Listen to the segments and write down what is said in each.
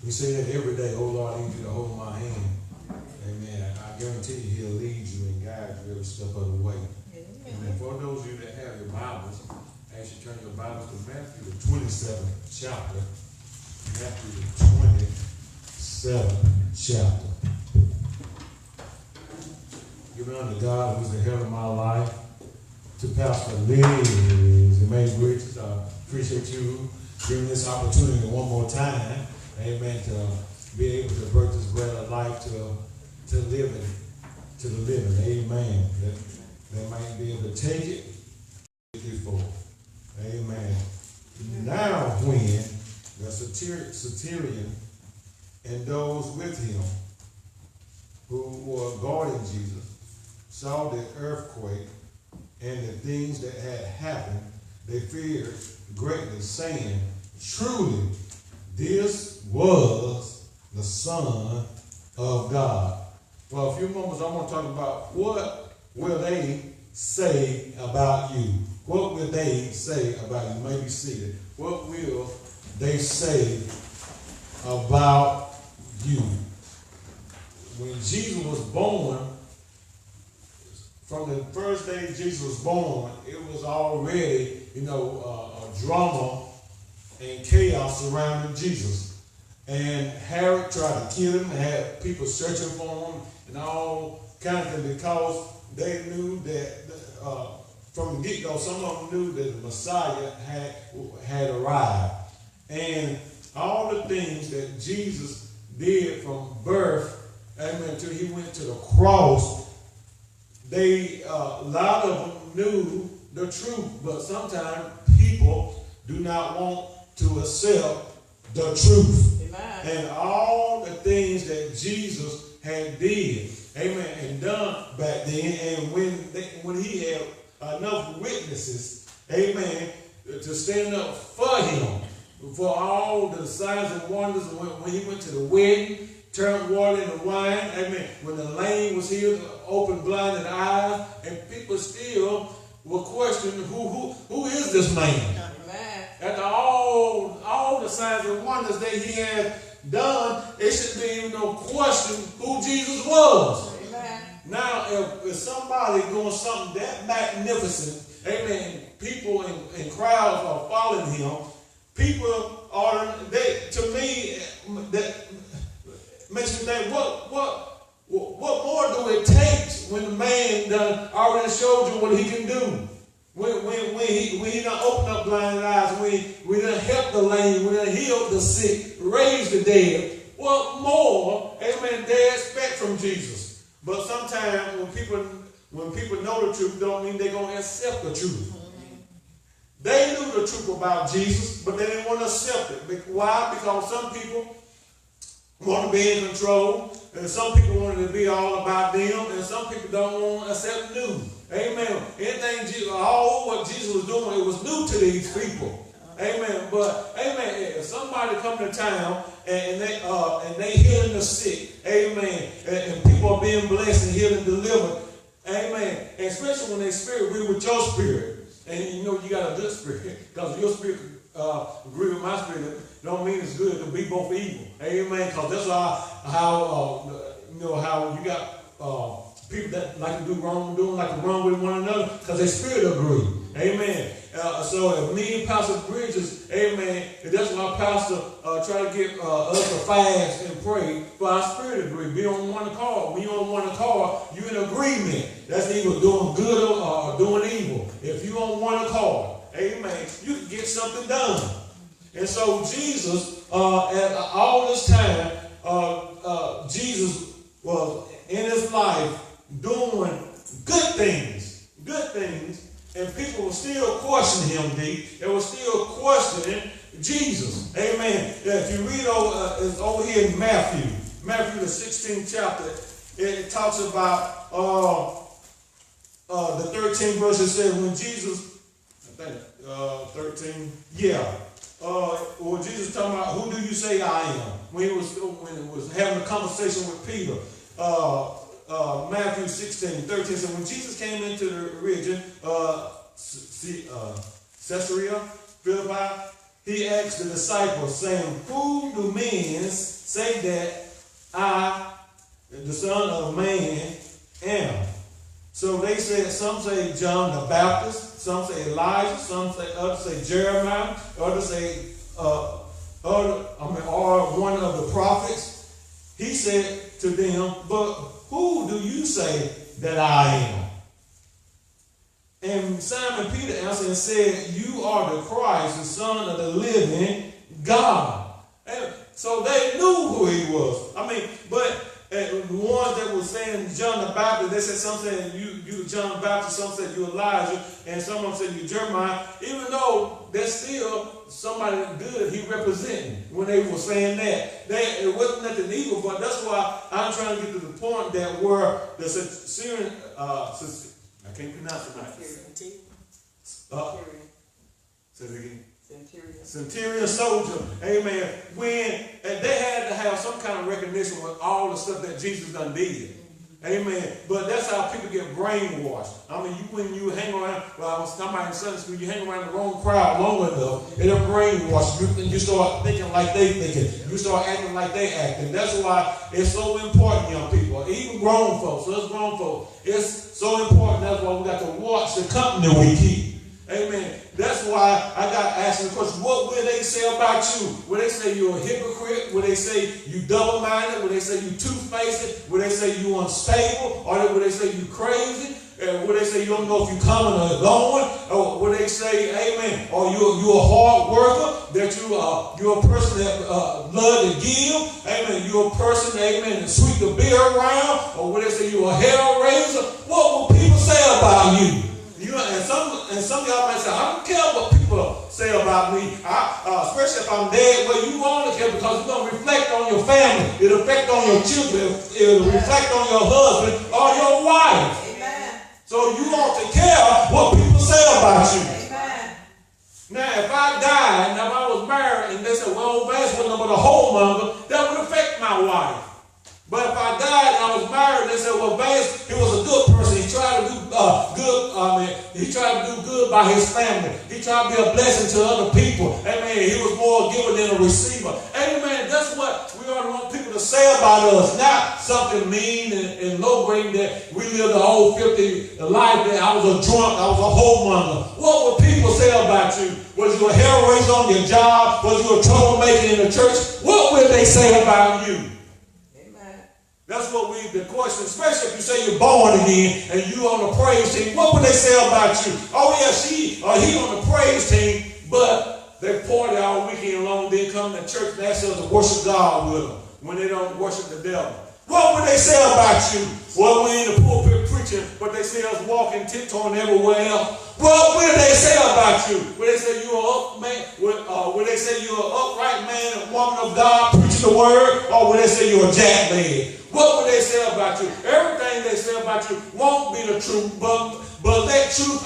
We say that every day, oh Lord, I need you to hold my hand. Amen. I guarantee you he'll lead you and guide you every step of the way. And for those of you that have your Bibles, as you turn your Bibles to Matthew, the 27th chapter. Matthew, the 27th chapter. Give it unto God, who's the head of my life, to Pastor Liz and May Bridges. I appreciate you giving this opportunity one more time, amen, to be able to break this bread of life to live it, to the living, amen. That they might be able to take it before, amen. Now when the centurion and those with him who were guarding Jesus saw the earthquake and the things that had happened, they feared greatly, saying, truly, this was the Son of God. For a few moments, I want to talk about what will they say about you? What will they say about you? You may be seated. What will they say about you? When Jesus was born, from the first day Jesus was born, it was already, a drama and chaos surrounding Jesus. And Herod tried to kill him and had people searching for him and all kinds of things because they knew that from the get-go, some of them knew that the Messiah had arrived. And all the things that Jesus did from birth, amen, until he went to the cross, a lot of them knew the truth, but sometimes people do not want to accept the truth. Amen. And all the things that Jesus had did, amen, and done back then, and when he had enough witnesses, amen, to stand up for him, for all the signs and wonders, when he went to the wedding, turned water into wine, amen. When the lame was healed, opened blinded eyes, and people still were questioning who is this man? Amen. After all the signs and wonders that he had done, it should be no question who Jesus was. Amen. Now, if somebody doing something that magnificent, amen, people and crowds are following him, people are, to me, that makes me think, what more do it take when the man done already showed you what he can do? When he done opened up blind eyes, we done helped the lame, we done healed the sick, raised the dead. What more, amen, they expect from Jesus? But sometimes when people know the truth, don't mean they're going to accept the truth. They knew the truth about Jesus, but they didn't want to accept it. Why? Because some people want to be in control, and some people wanted to be all about them, and some people don't want to accept new. Amen. All what Jesus was doing, it was new to these people. Amen. But amen. If somebody come to town and they healing the sick, amen, and people are being blessed and healed and delivered, amen. And especially when their spirit agree with your spirit, and you got a good spirit, because your spirit agree with my spirit, don't mean it's good to be both evil. Amen. Because that's how you got people that like to do wrong, doing like to wrong with one another, because their spirit agree. Amen. So if me and Pastor Bridges, amen, that's why Pastor try to get us to fast and pray for our spirit agree. Be on one accord. When you're on one accord, you're in agreement. That's either doing good or doing evil. If you're on one accord, amen, you can get something done. And so Jesus, at all this time, Jesus was in his life doing good things, and people were still questioning him, they were still questioning Jesus. Amen. If you read over here in Matthew the 16th chapter, it talks about the 13th verse. It says when Jesus, I think 13, when Jesus talking about who do you say I am? When it was having a conversation with Peter. Matthew 16:13 said, when Jesus came into the region, Caesarea Philippi, he asked the disciples, saying, who do men say that I, the Son of Man, am? So they said, some say John the Baptist, some say Elijah, others say Jeremiah, others say or one of the prophets. He said to them, but who do you say that I am? And Simon Peter answered and said, you are the Christ, the Son of the living God. And so they knew who he was. But the ones that were saying John the Baptist, they said, some said you John the Baptist, some said you Elijah, and some of them said you Jeremiah, even though there's still somebody good he representing when they were saying that. It wasn't nothing evil, but that's why I'm trying to get to the point that where the Syrian, I can't pronounce it right. Say it again. Centurion soldier, amen. When they had to have some kind of recognition with all the stuff that Jesus done did, amen. But that's how people get brainwashed. When you hang around, I was talking about in Sunday school, you hang around the wrong crowd long enough, it'll brainwash you, and you start thinking like they thinking. You start acting like they acting. That's why it's so important, young people, even grown folks, us grown folks, it's so important. That's why we got to watch the company we keep. Amen. That's why I got asking the question, what will they say about you? Will they say you're a hypocrite? Will they say you double-minded? Will they say you two-faced? Will they say you unstable? Or will they say you crazy? Will they say you don't know if you're coming or going? Or will they say, amen, or you're a hard worker, that you're a person that love to give? Amen. You're a person, amen, that sweep the beer around? Or will they say you're a hell raiser? What will people say about you? And some of y'all might say, I don't care what people say about me, especially if I'm dead. Well, you want to care because it's going to reflect on your family. It'll affect on your children. It'll reflect on your husband or your wife. Amen. So you ought to care what people say about you. Amen. Now, if I died and if I was married and they said, well, old Vance wasn't but a whoremonger, that would affect my wife. But if I died and I was married, they said, well, Vance, he was a good person. He tried to do he tried to do good by his family. He tried to be a blessing to other people. Amen. He was more a giver than a receiver. Amen. That's what we ought to want people to say about us. Not something mean and low-grade that we lived the whole 50 life that I was a drunk, I was a whoremonger. What would people say about you? Was you a hell raiser on your job? Was you a troublemaker in the church? What would they say about you? That's what the question, especially if you say you're born again and you on the praise team, what would they say about you? Oh yeah, she or he on the praise team, but they party all weekend long, then come to church and ask us to worship God with them when they don't worship the devil. What would they say about you? Well, we're in the pulpit preaching, but they see us walking, tiptoeing everywhere else. What will they say about you? Will they say you're up man? Will they say you're an upright man and woman of God preaching the word? Or will they say you're a jackman? What will they say about you? Everything they say about you won't be the truth, but let truth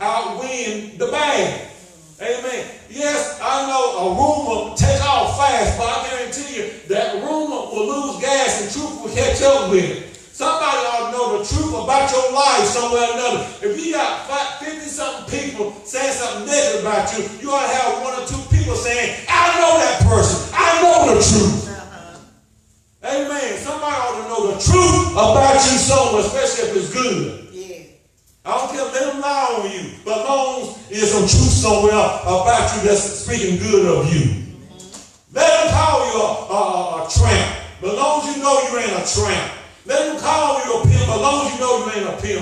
outwin the bad. Amen. Yes, I know a rumor take off fast, but I guarantee you that rumor will lose gas and truth will catch up with it. Somebody ought to know the truth about your life somewhere or another. If you got 50-something people saying something negative about you, you ought to have 1 or 2 people saying, I know that person. I know the truth. Amen. Somebody ought to know the truth about you somewhere, especially if it's good. Yeah. I don't care, let them lie on you. But as long as there's some truth somewhere about you that's speaking good of you. Let them call you a tramp. But as long as you know you ain't a tramp. Let them call you a pimp. As long as you know you ain't a pimp.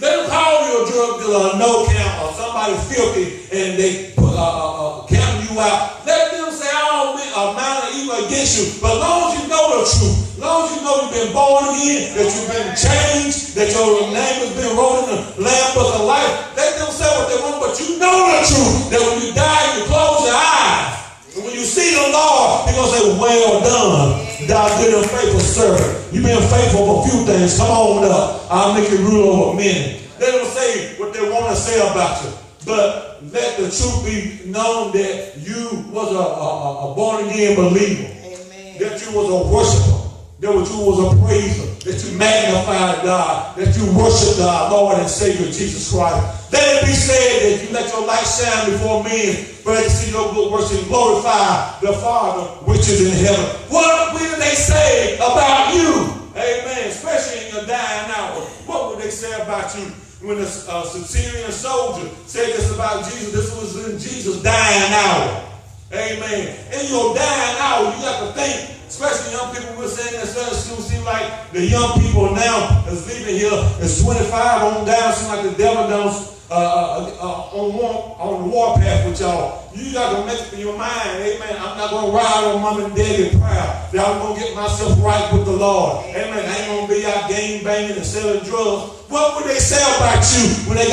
Let them call you a drug dealer, a no count, or somebody filthy, and they counting you out. Let them say, I don't mean a amount of evil against you. But as long as you know the truth, as long as you know you've been born again, that you've been changed, that your name has been wrote in the Lamb Book of Life, let them say what they want, but you know the truth, that when you die, you close your eyes. And when you see the Lord, He's going to say, well done, thou good and faithful servant. You've been faithful for a few things. Come on up. I'll make you rule over many. Let them say what they want to say about you. But let the truth be known that you was a born-again believer. Amen. That you was a worshiper. That you was a praiser. That you magnified God. That you worship God, Lord and Savior Jesus Christ. Let it be said said, you let your light shine before men, for they can see your good works and glorify the Father which is in heaven. What will they say about you? Amen. Especially in your dying hour. What would they say about you? When the Syrian soldier said this about Jesus, this was in Jesus' dying hour. Amen. In your dying hour, you have to think, especially young people, we're saying that Sunday school, seem like the young people now is leaving here is 25 on down, seem like the devil don't on the warpath with y'all. You got to make up your mind, amen. I'm not going to ride on mom and daddy proud that I'm going to get myself right with the Lord. Amen. I ain't going to be out game banging and selling drugs. What would they say about you when they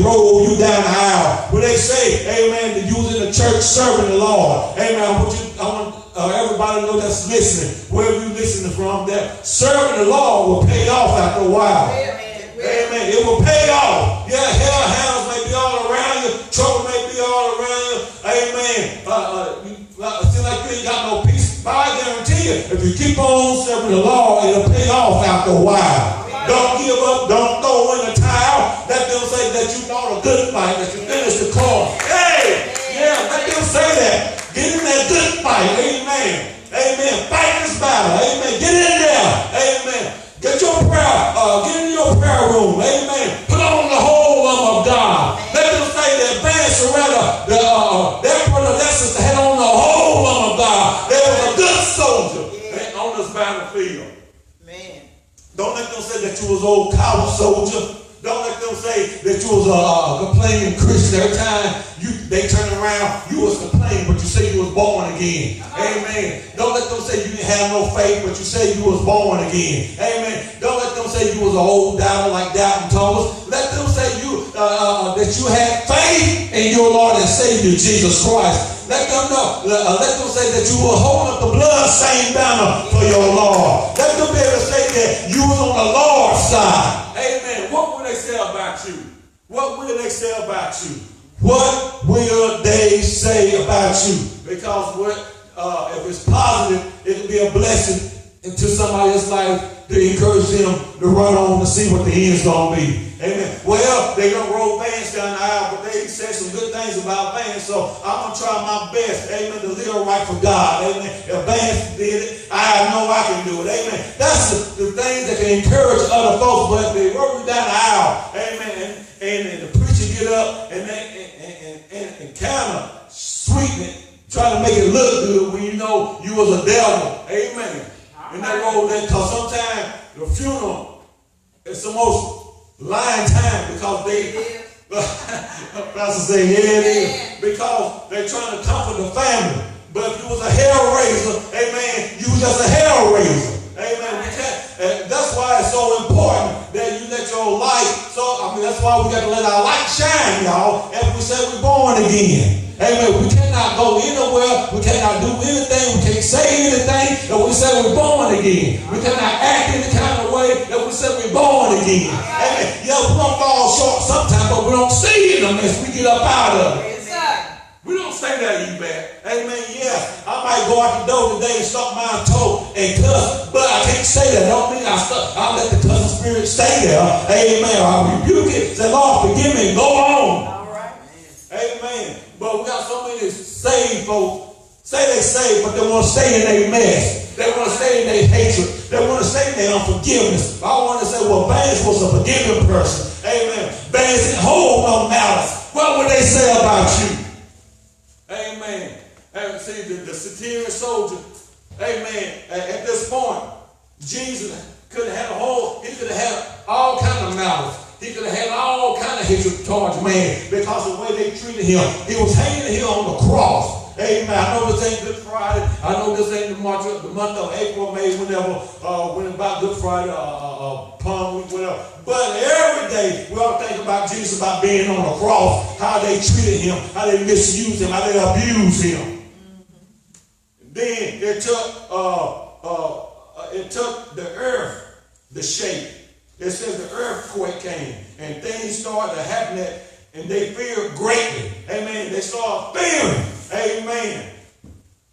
roll you down the aisle? When they say, amen, that you was in the church serving the Lord. Amen. I want everybody to know that's listening, wherever you listening from, that serving the Lord will pay off after a while. Amen. It will pay off. Yeah, hellhounds may be all around you. Trouble may be all around you. Amen. Seems like you ain't got no peace. But I guarantee you, if you keep on serving the Lord, it'll pay off after a while. Don't give up. Don't throw in the towel. Let them say that you fought a good fight, that you finished the course. Hey, yeah, let them say that. Get in that good fight. Amen. Amen. Fight this battle. Amen. Get in there. Amen. Get your get in your prayer room. Amen. Put on the whole armor of God. Let them say that Van Serrata, their brother, their sister had on the whole armor of God. They was a good soldier on this battlefield. Man. Don't let them say that you was old coward soldier. Don't let them say that you was a complaining Christian. Every time they turn around, you was complaining, but you say you was born again. Amen. Don't let them say you didn't have no faith, but you say you was born again. Amen. Don't let them say you was an old doubter like Doubting Thomas. Let them say that you had faith in your Lord and Savior Jesus Christ. Let them know. Let them say that you will hold up the blood-stained banner for your Lord. Let them be able to say that you was on the Lord's side. Amen. What will they say about you? What will they say about you? What will they say about you? Because if it's positive, it will be a blessing into somebody else's life to encourage them to run on to see what the end's going to be. Amen. Well, they're going to roll Vans down the aisle, but they said some good things about Vans, so I'm going to try my best, amen, to live right for God. Amen. If Vans did it, I know I can do it. Amen. That's the things that can encourage other folks, but if they roll you down the aisle, amen, and the preacher get up and kind of sweeten it, try to make it look good when you know you was a devil. Amen. And they roll that, because sometimes the funeral is the most lying time, because Pastor say, yeah, it is, because they're trying to comfort the family. But if you was a hell raiser, amen, you was just a hell raiser. Amen. That's why it's so important that you let your light, that's why we got to let our light shine, y'all, if we say we're born again. Amen. We cannot go anywhere. We cannot do anything. We can't say anything if we say we're born again. We cannot act any kind of way if we say we're born again. Amen. Yeah, we're going to fall short sometimes, but we don't see it unless we get up out of it. We don't say that, you bet. Amen. Yeah, I might go out the door today and stump my toe and cuss, but I can't say that. Don't mean I'll let the cussing spirit stay there. Amen. I'll rebuke it. Say, Lord, forgive me. Go on. All right. Amen. But we got so many saved folks. Say they saved, but they want to stay in their mess. They want to stay in their hatred. They want to stay in their unforgiveness. I want to say, well, Vance was a forgiving person. Amen. Vance didn't hold no malice. What would they say about you? Amen. And see, the Syrian soldier, amen, at this point, Jesus could have had he could have had all kind of malice. He could have had all kind of hatred towards man because of the way they treated him. He was hanging here on the cross. Amen. I know this ain't Good Friday. I know this ain't the month of April, May, whenever, when about Good Friday, Palm Week, whatever. But every day we ought to think about Jesus, about being on the cross, how they treated him, how they misused him, how they abused him. Mm-hmm. Then it took the earth to shake. It says the earthquake came and things started to happen and they feared greatly. Amen. They started fearing. Amen.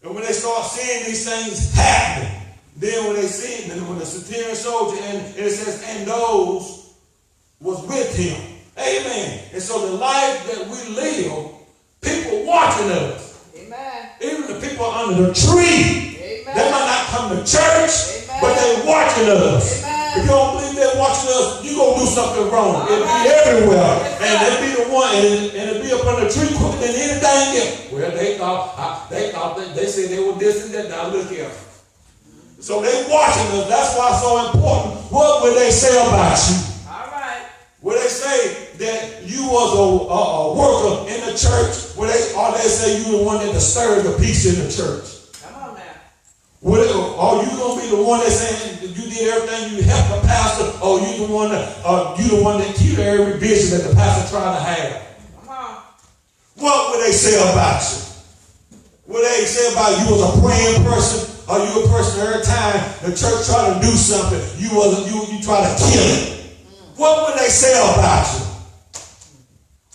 And when they start seeing these things happen, then when they see it, when the Syrian soldier, and it says, and those was with him. Amen. And so the life that we live, people watching us. Amen. Even the people under the tree. Amen. They might not come to church, Amen. but they watching us. Amen. If you don't believe they're watching us, you're going to do something wrong. It'll be Right. everywhere. Yes, And it'll be the one, and it'll be up on the tree quicker than anything else. Well, they said they were this and that. Now look here. So they watching us. That's why it's so important. What would they say about you? All right. Would they say that you was a worker in the church? Or they say you the one that disturbed the peace in the church? Come on now. Are you gonna be the one that's saying that you did everything, you helped the pastor, or you the one that keep every vision that the pastor trying to have? Come on. What would they say about you? Would they say about you as a praying person? Are you a person every time the church try to do something, you try to kill it? What would they say about you?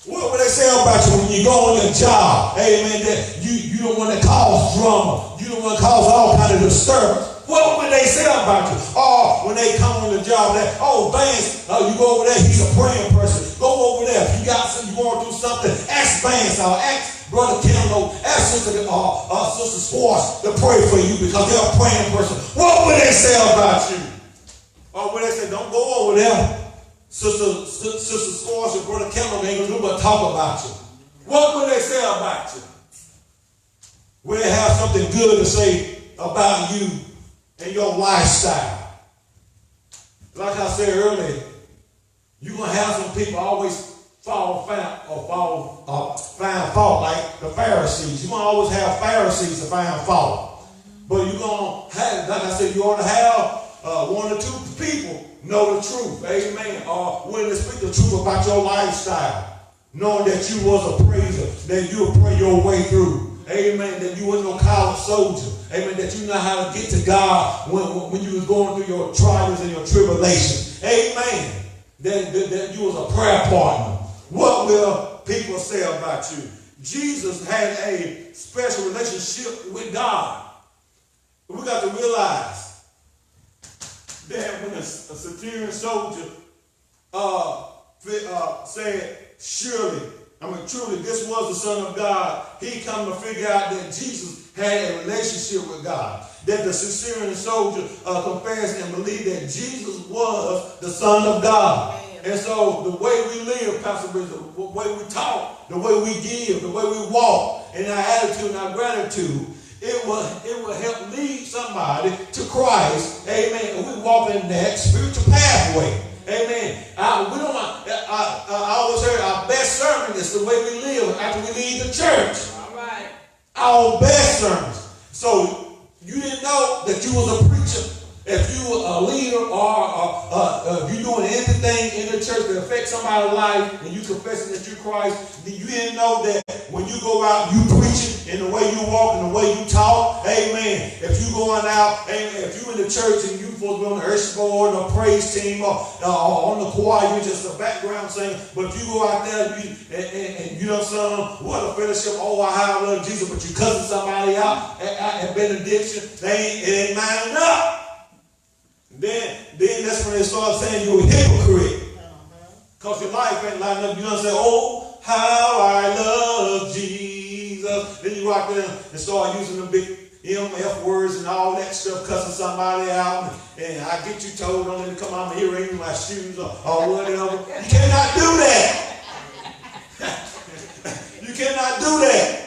What would they say about you when you go on your job? Amen. That you don't want to cause drama. You don't want to cause all kind of disturbance. What would they say about you? Or when they come on the job, that Vance, you go over there, he's a praying person. Go over there. If you got something, you going through something, ask Vance or ask Brother Kendall, ask Sister Sports to pray for you because they're a praying person. What would they say about you? Or would they say, don't go over there? Sister Sports and Brother Kendall ain't gonna do but talk about you. What would they say about you? Would they have something good to say about you and your lifestyle? Like I said earlier, you're gonna have some people always find fault like the Pharisees. You're gonna always have Pharisees to find fault. But you're gonna have, like I said, you ought to have one or two people know the truth. Amen. Or willing to speak the truth about your lifestyle. Knowing that you was a praiser, that you would pray your way through. Amen. That you wasn't no college soldier. Amen. That you know how to get to God when you was going through your trials and your tribulations. Amen. That you was a prayer partner. What will people say about you? Jesus had a special relationship with God. We got to realize that when a centurion soldier said, truly, this was the Son of God, he come to figure out that Jesus had a relationship with God. That the centurion soldier confessed and believed that Jesus was the Son of God. And so the way we live, Pastor Bridget, the way we talk, the way we give, the way we walk, and our attitude and our gratitude, it will help lead somebody to Christ. Amen. And we walk in that spiritual pathway. Amen. I always heard our best sermon is the way we live after we leave the church. All right. Our best sermons. So you didn't know that you was a preacher. If you were a leader or if you're doing anything in the church that affects somebody's life and you confessing that you're Christ, you didn't know that when you go out, you preaching in the way you walk and the way you talk. Amen. If you going out, amen, if you in the church and you supposed to be on the usher board or praise team or on the choir, you're just a background singer. But if you go out there and you know something, what a fellowship, how I love Jesus, but you cussing somebody out at benediction, it ain't lining up. Then that's when they start saying you're a hypocrite. Because your life ain't lining up. You know what I'm saying? Oh, how I love Jesus. Then you go out there and start using the big MF words and all that stuff, cussing somebody out. And I get you told, don't let me come out my earrings, my shoes, or whatever. You cannot do that. You cannot do that.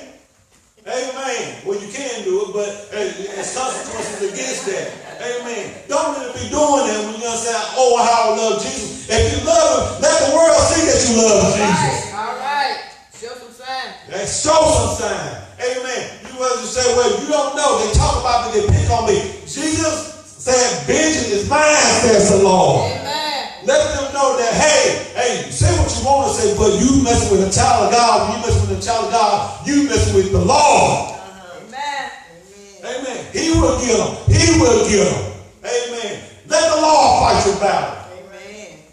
Amen. Well, you can do it, but there's consequences against that. Amen. Don't really be doing that when you're saying, oh, how I love Jesus. If you love him, let the world see that you love Jesus. All right. Show some sign. Show some sign. Amen. You wasn't say, well, you don't know. They talk about me, they pick on me. Jesus said, vengeance is mine, says the Lord. Amen. Let them know that, hey, say what you want to say, but you messing with a child of God. When you messing with a child of God, you messing with the Lord. Amen. Amen. He will get them. He will get them. Amen. Let the Lord fight your battle. Amen.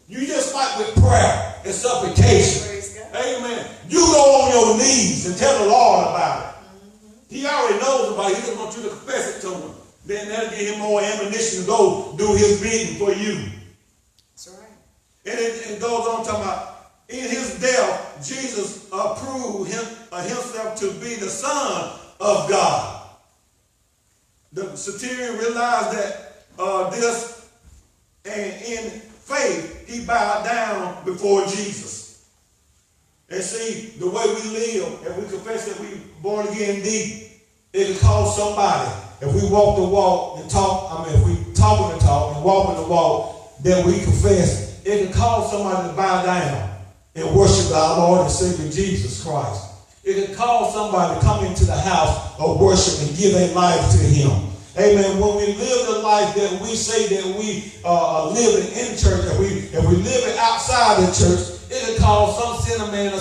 You just fight with prayer and supplication. Amen. You go on your knees and tell the Lord about it. He already knows about it. He just wants you to confess it to him. Then that'll give him more ammunition to go do his bidding for you. That's right. And it goes on talking about in his death, Jesus proved himself to be the Son of God. The centurion realized that this, and in faith, he bowed down before Jesus. And see, the way we live, and we confess that we born again indeed, it can cause somebody, if we walk the walk and talk, if we talk the talk and walk the walk that we confess, it can cause somebody to bow down and worship our Lord and Savior Jesus Christ. It can cause somebody to come into the house of worship and give their life to him. Amen. When we live the life that we say that we are living in church, and we live it outside the church, it can cause some sinner man or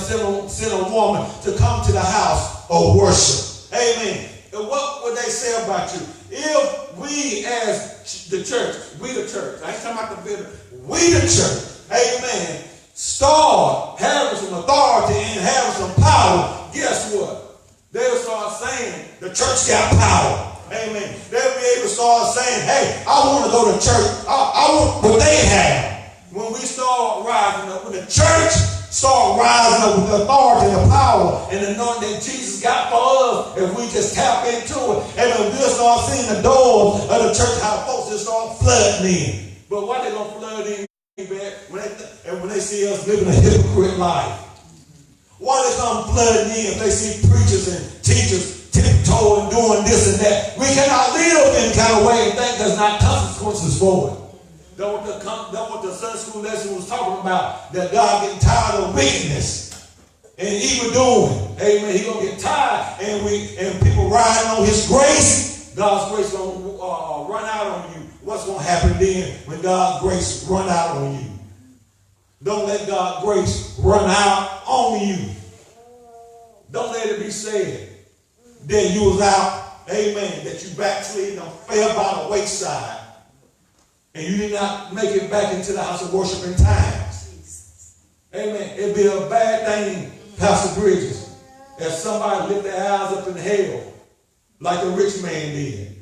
sinner woman to come to the house of worship. Amen. And what would they say about you? If we as the church, I ain't talking about the building, we the church, amen, start having some authority and having some power, guess what? They'll start saying the church got power. Amen. They'll be able to start saying, hey, I want to go to church. I want what they have. When we start rising up, when the church start rising up with the authority and the power and the anointing that Jesus got for us, if we just tap into it, and we'll start seeing the doors of the church, how folks just start flooding in. But why they going to flood in, when they see us living a hypocrite life? Why they come flooding in if they see preachers and teachers tiptoeing, doing this and that? We cannot live in kind of way and think there's not consequences for it. That's what the Sunday school lesson was talking about, that God getting tired of wickedness and evil doing. Amen. He's going to get tired, and people riding on his grace. God's grace going to run out on you. What's going to happen then when God's grace run out on you? Don't let God's grace run out on you. Don't let it be said that you was out, amen, that you backslid and fell by the wayside, and you did not make it back into the house of worship in time. Amen. It'd be a bad thing, Pastor Bridges, if somebody lift their eyes up in hell like the rich man did.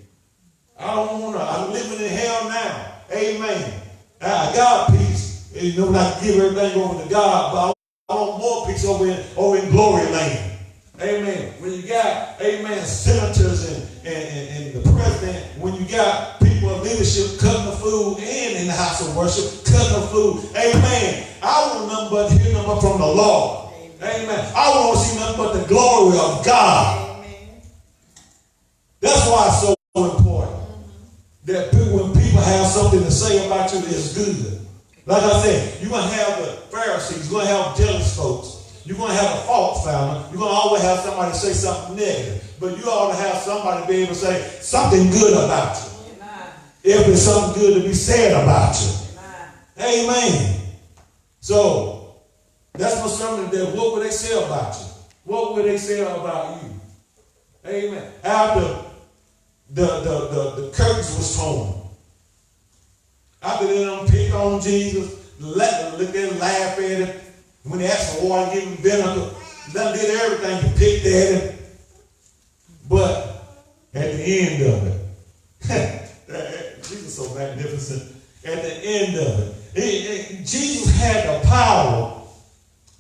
I don't want to. I'm living in hell now. Amen. I got peace. You know, not give everything over to God, but I want more peace over in glory land. Amen. When you got, amen, senators and the president, when you got people in leadership cutting the food and in the house of worship, cutting the food, amen. I want nothing but hear nothing from the Lord. Amen. I want to see nothing but the glory of God. Amen. That's why it's so important that when people have something to say about you, it's good. Like I said, you're going to have the Pharisees, you're going to have jealous folks. You're going to have a fault finder. You're going to always have somebody say something negative. But you ought to have somebody be able to say something good about you. Amen. If there's something good to be said about you. Amen. Amen. So, that's my sermon today. What would they say about you? What would they say about you? Amen. After the curtains was torn. After they done picked on Jesus, look at him, laugh at him. When they asked for water, give him vinegar. They did everything to pick at him. But at the end of it, Jesus is so magnificent. At the end of it, Jesus had the power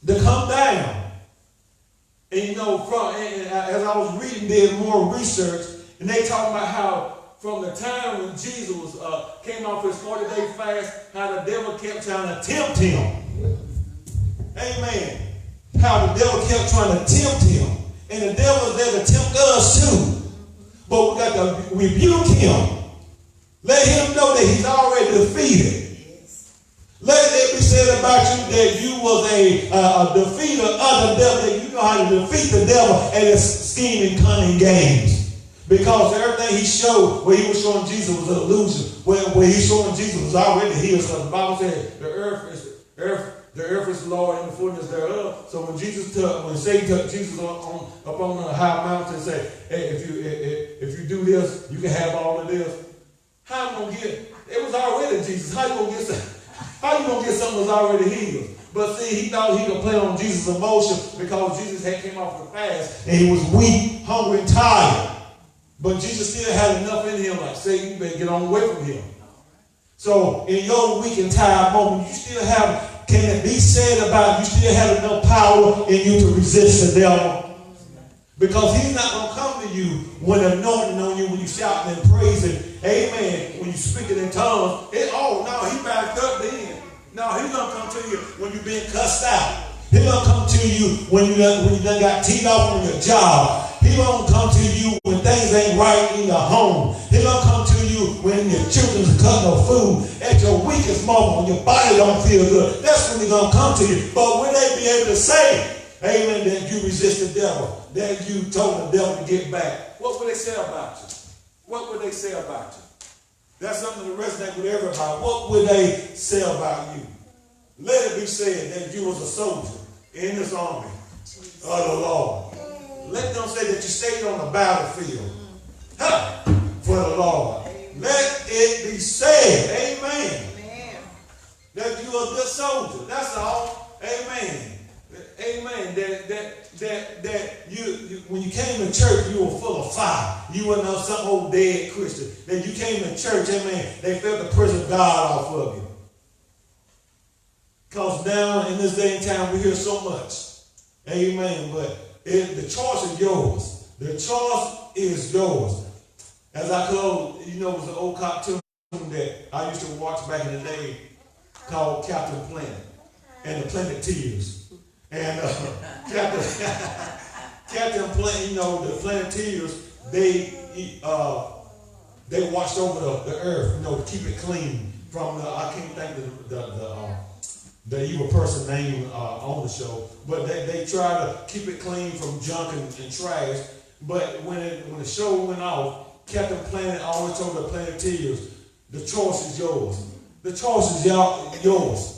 to come down. And you know, as I was reading, did more research, and they talking about how from the time when Jesus came off his 40-day fast, how the devil kept trying to tempt him. Amen. How the devil kept trying to tempt him. And the devil is there to tempt us too. But we got to rebuke him. Let him know that he's already defeated. Let it be said about you that you was a defeater of the devil, that you know how to defeat the devil and his scheming, cunning games. Because everything he showed, where he was showing Jesus was an illusion. Where he showing Jesus was already healed. So the Bible said the earth is the Lord and the fullness thereof. So when Satan took Jesus up on the high mountain and said, hey, if you do this, you can have all of this. How am I gonna get it? It was already Jesus. How you gonna get something that's already healed? But see, he thought he could play on Jesus' emotion because Jesus had came off the fast and he was weak, hungry, and tired. But Jesus still had enough in him, like, Satan, you better get on away from him. So in your weak and tired moment, you still have can it be said about you still have enough power in you to resist the devil? Because he's not going to come to you when anointing on you, when you shouting and praising, amen, when you speaking in tongues. No, he backed up then. No, he's going to come to you when you're being cussed out. He's going to come to you when you done got teed off on your job. He's going to come to you when things ain't right in your home. He's going to come to you when your children's cutting no food. At your weakest moment, when your body don't feel good, that's when he's going to come to you. But will they be able to say, amen, that you resist the devil, that you told the devil to get back? What would they say about you? What would they say about you? That's something to resonate with everybody. What would they say about you? Let it be said that you was a soldier in this army of the Lord. Let them say that you stayed on the battlefield for the Lord. Let it be said, amen, that you are a good soldier. That's all. Amen. Amen. That you when you came to church, you were full of fire. You weren't some old dead Christian. That you came to church, amen, they felt the presence of God off of you. Because now in this day and time we hear so much. Amen. But the choice is yours. The choice is yours. As I called, it was an old cartoon that I used to watch back in the day called Captain Planet and the Planeteers. And Captain Planet, the Planeteers, they watched over the earth, to keep it clean from I can't think of the evil person name on the show, but they try to keep it clean from junk and trash. But when the show went off, Captain Planet always told the Planeteers, the choice is yours. The choice is yours.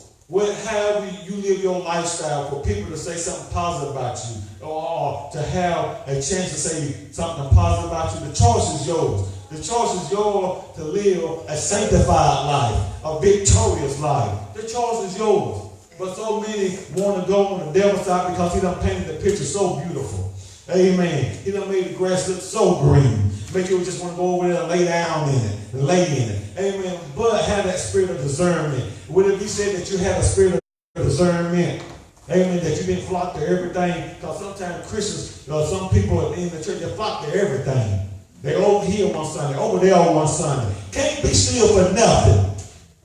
How you live your lifestyle for people to say something positive about you or to have a chance to say something positive about you. The choice is yours. The choice is yours to live a sanctified life, a victorious life. The choice is yours. But so many want to go on the devil's side because he done painted the picture so beautiful. Amen. He done made the grass look so green. Make you just want to go over there and lay down in it, and lay in it. Amen. But have that spirit of discernment. Would it be said that you have a spirit of discernment? Amen. That you didn't flock to everything. Because sometimes Christians, some people in the church, they flock to everything. They over here one Sunday, over there on one Sunday. Can't be still for nothing.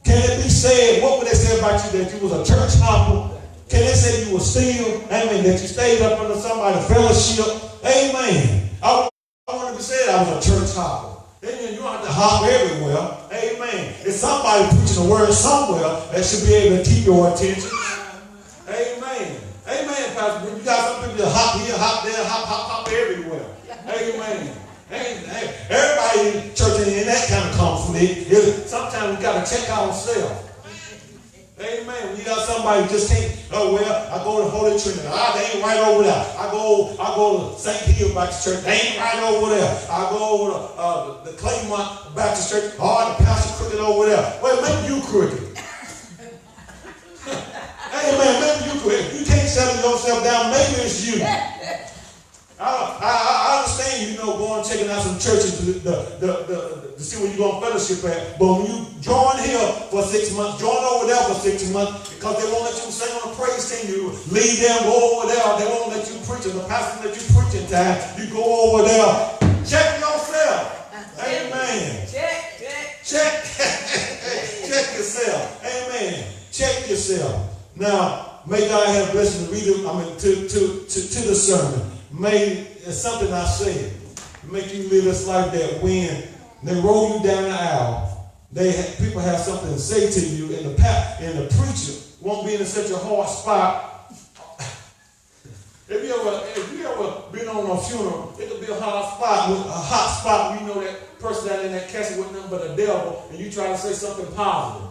Can it be said, what would they say about you, that you was a church hopper? Can they say you were still, amen, that you stayed up under somebody's fellowship? Amen. I want to be said I was a church hopper. Amen. You don't have to hop everywhere. Amen. If somebody preaching the word somewhere, that should be able to keep your attention. Amen. Amen, Pastor. You got some people that hop here, hop there, hop everywhere. Amen. Everybody in church ain't in that kind of conflict. Sometimes we got to check ourselves. Amen. When you got somebody who just can't, I go to Holy Trinity. They ain't right over there. I go to St. Hill Baptist Church. They ain't right over there. I go over to the Claymont Baptist Church. The pastor crooked over there. Well, maybe you crooked. Amen. Maybe you crooked. You can't settle yourself down. Maybe it's you. I understand, going checking out some churches to see where you're going to fellowship at. But when you join here for 6 months, join over there for 6 months, because they won't let you sing on the praise team. You leave them, go over there. They won't let you preach. And the pastor let you preach in time. You go over there. Check yourself. Amen. Check. Check yourself. Amen. Check yourself. Now, may God have a blessing to read it, to the sermon. May it's something I said make you live this life that when they roll you down the aisle, people have something to say to you, and the preacher won't be in such a hard spot. If you ever been on a funeral, it could be a hot spot where you know that person down in that casket with nothing but a devil, and you try to say something positive,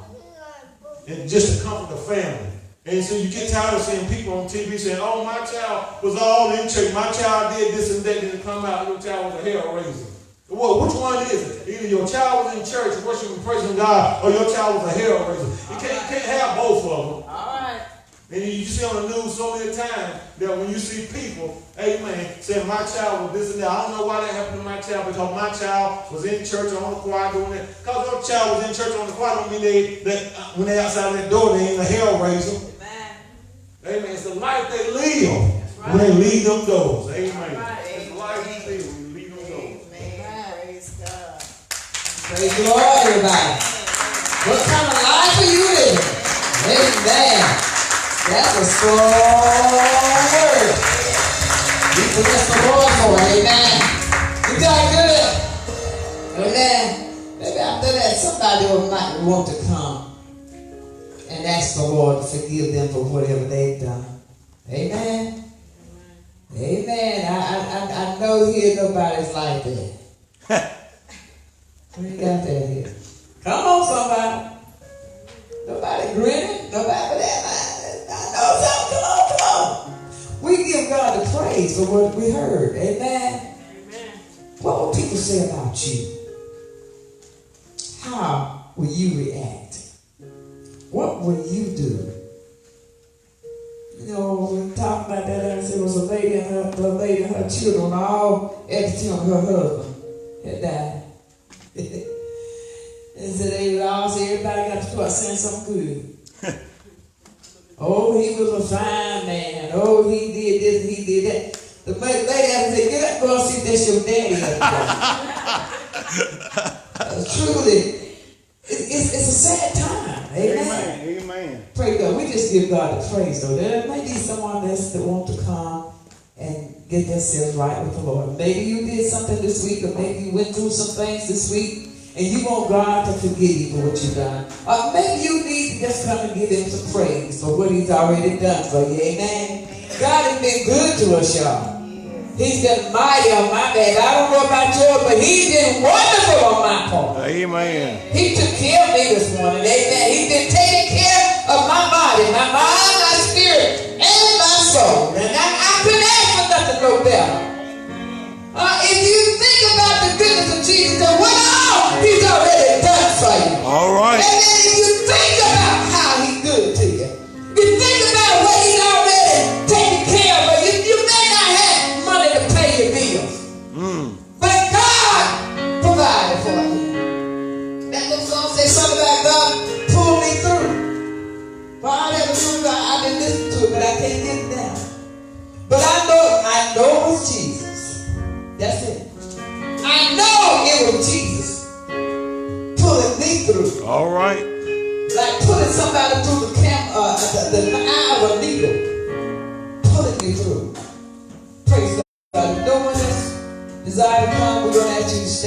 and just to comfort the family. And so you get tired of seeing people on TV saying, oh, my child was all in church. My child did this and that. Didn't come out. Your child was a hell raiser. Well, which one is it? Either your child was in church worshiping, praising God, or your child was a hell raiser. You can't have both of them. All right. And you see on the news so many times that when you see people, amen, saying my child was this and that. I don't know why that happened to my child, because my child was in church or on the choir doing that. Because your child was in church or on the choir don't mean that when they're outside that door, they ain't a hell raiser. Amen. It's the life they live right. when they leave them doors. Amen. Right. It's the life you live when you leave them doors. Amen. Praise God. Praise the Lord, everybody. What kind of life are you living? Amen. That's a strong word. We bless the Lord for it. Amen. You got good. Amen. Maybe after that, somebody might want to come and ask the Lord to forgive them for whatever they've done. Amen. Amen. I know here nobody's like that. We ain't got that here. Come on, somebody. Nobody grinning. Nobody for that. I know something. Come on. We give God the praise for what we heard. Amen. Amen. What will people say about you? How will you react? What will you do? You know, when we talked about that, there was a lady and her children all at the funeral. Her husband had died. And so they would all say, everybody got to start saying something good. Oh, he was a fine man. Oh, he did this and he did that. The lady had to say, get up, go and see if that's your daddy. Truly, it's a sad time. Amen. Amen. Praise God. We just give God the praise, though. There may be someone else that wants to come and get themselves right with the Lord. Maybe you did something this week, or maybe you went through some things this week, and you want God to forgive you for what you've done. Or maybe you need to just come and give him some praise for what he's already done for you. Amen. God has been good to us, y'all. He's been mighty on my back. I don't know about yours, but he's been wonderful on my part. Amen. He took care of me this morning. Amen. He's been taking care of my body, my mind, my spirit, and my soul. And I couldn't ask for nothing no better. If you think about the goodness of Jesus and what all he's already done for you. All right. And then if you think about how he's good to you, you think about what he's already taken care of you. You may not have money to pay your bills, but God provided for you. That little song says something about God pulled me through. Well, I've been listening to it, but I can't get it down. But I know it was Jesus. That's it. I know it was Jesus pulling me through. All right. Like pulling somebody through the eye of a needle. Pulling me through. Praise God. If no one else desire to come, we're going to ask you to stand.